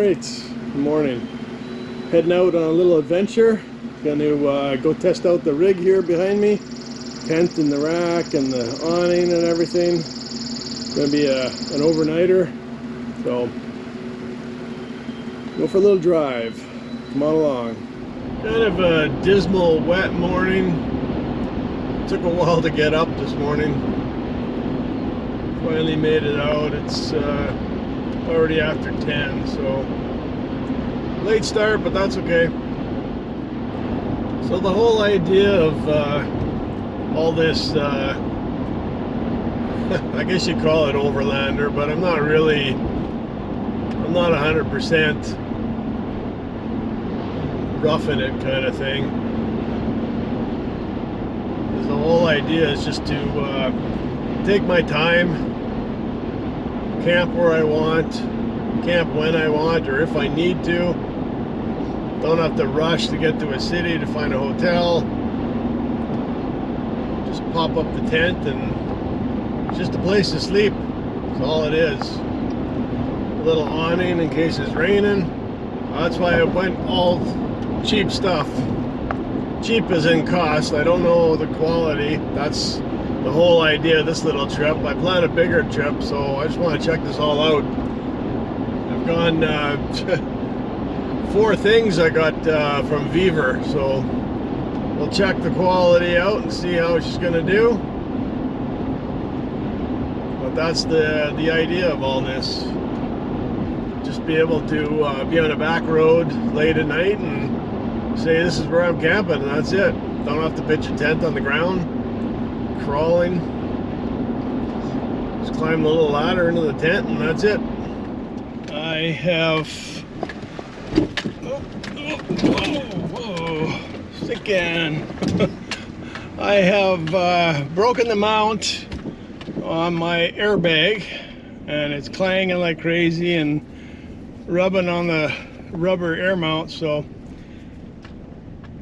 Alright, good morning. Heading out on a little adventure. Gonna go test out the rig here behind me. Tent and the rack and the awning and everything. Gonna be an overnighter. So, go for a little drive. Come on along. Kind of a dismal, wet morning. Took a while to get up this morning. Finally made it out. It's already after 10, so late start, but that's okay. So the whole idea of all this, I guess you call it overlander, but I'm not 100% roughing it kind of thing. Because the whole idea is just to take my time, camp where I want, camp when I want, or if I need to. Don't have to rush to get to a city to find a hotel. Just pop up the tent and it's just a place to sleep. That's all it is. A little awning in case it's raining. That's why I went all cheap stuff. Cheap as in cost. I don't know the quality. That's the whole idea of this little trip. I plan a bigger trip, so I just want to check this all out. I've gone 4 things I got from Beaver, so we'll check the quality out and see how she's gonna do. But that's the idea of all this. Just be able to be on a back road late at night and say this is where I'm camping, and that's it. Don't have to pitch a tent on the ground. Crawling, just climb the little ladder into the tent, and that's it. I have whoa, sticking. I have broken the mount on my airbag, and it's clanging like crazy and rubbing on the rubber air mount, so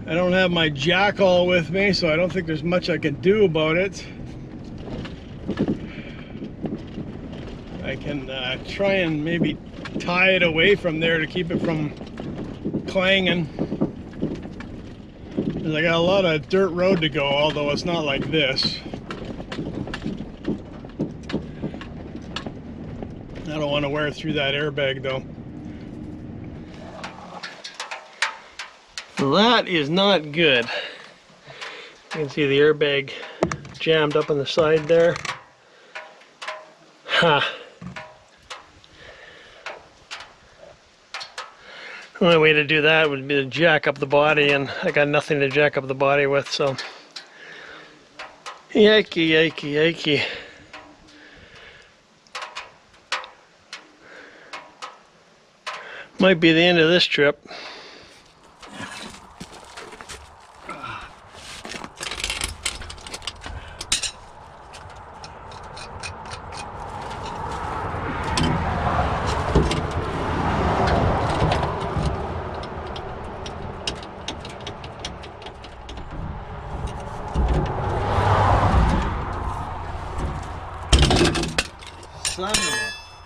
I don't have my jack all with me, so I don't think there's much I can do about it. I can try and maybe tie it away from there to keep it from clanging. 'Cause I got a lot of dirt road to go, although it's not like this. I don't want to wear through that airbag though. That is not good. You can see the airbag jammed up on the side there. Ha! The only way to do that would be to jack up the body, and I got nothing to jack up the body with, so yikey, yikey, yikey. Might be the end of this trip. Son of a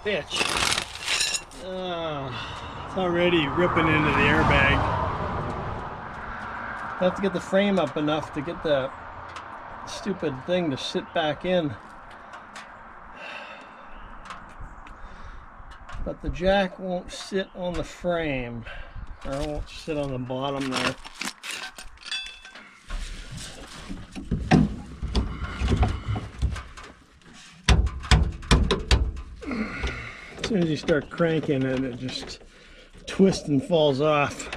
bitch. It's already ripping into the airbag. I have to get the frame up enough to get the stupid thing to sit back in. But the jack won't sit on the frame, or it won't sit on the bottom there. As soon as you start cranking it, it just twists and falls off.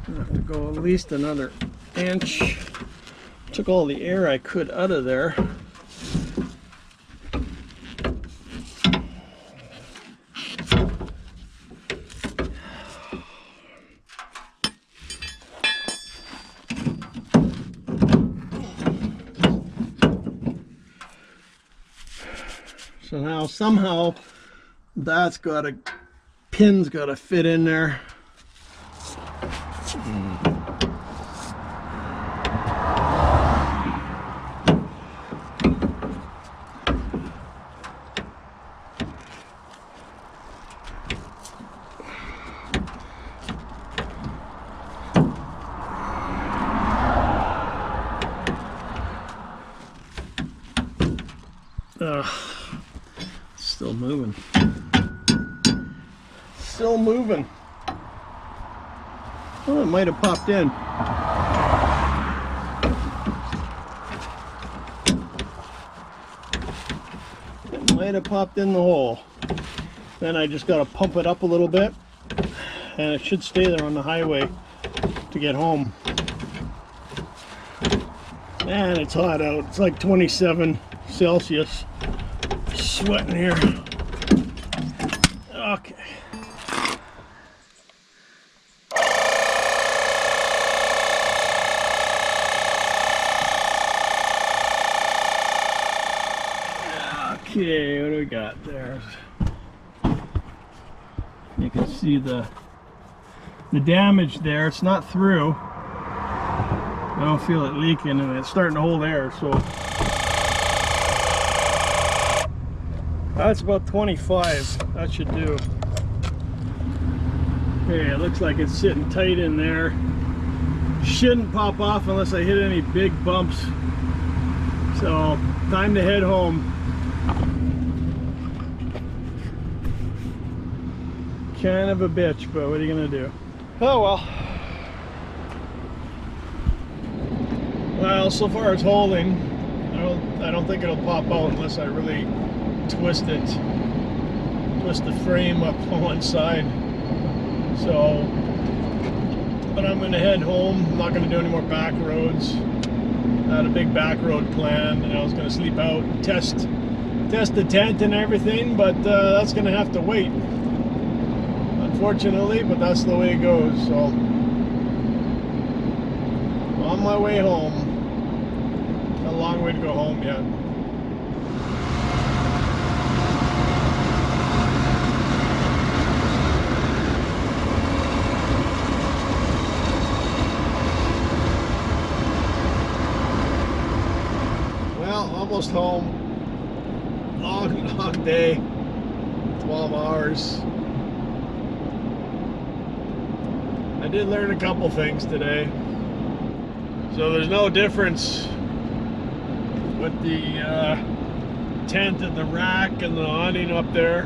I have to go at least another inch. Took all the air I could out of there. So now somehow that's got a pin's got to fit in there. Still moving. Still moving. Oh, it might have popped in. It might have popped in the hole. Then I just got to pump it up a little bit, and it should stay there on the highway to get home. Man, it's hot out. It's like 27 Celsius. Sweating here. Okay. Okay, what do we got there? You can see the damage there. It's not through. I don't feel it leaking, and it's starting to hold air, so that's about 25. That should do. Okay, it looks like it's sitting tight in there. Shouldn't pop off unless I hit any big bumps. So, time to head home. Kind of a bitch, but what are you gonna do? Oh well. Well, so far it's holding. I don't think it'll pop out unless I really twist the frame up on one side. So, but I'm gonna head home. I'm not gonna do any more back roads. I had a big back road planned, and I was gonna sleep out, test the tent and everything, but that's gonna have to wait, unfortunately. But that's the way it goes. So, on my way home. A long way to go home yet. Well, almost home. Long day. 12 hours. I did learn a couple things today. So there's no difference with the tent and the rack and the awning up there.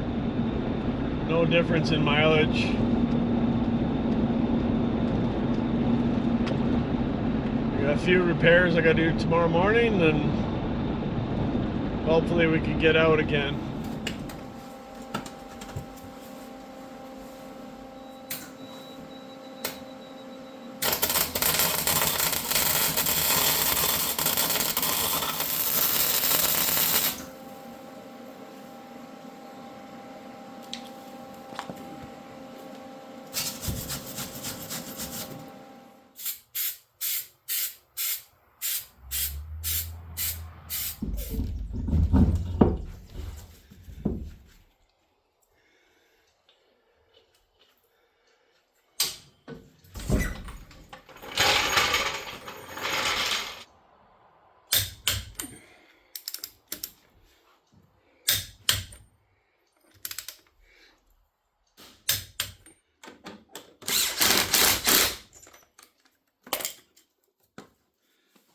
No difference in mileage. I got a few repairs I gotta do tomorrow morning, and hopefully we can get out again.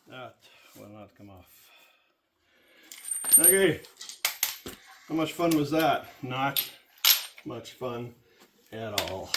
That will not come off. Okay, how much fun was that? Not much fun at all.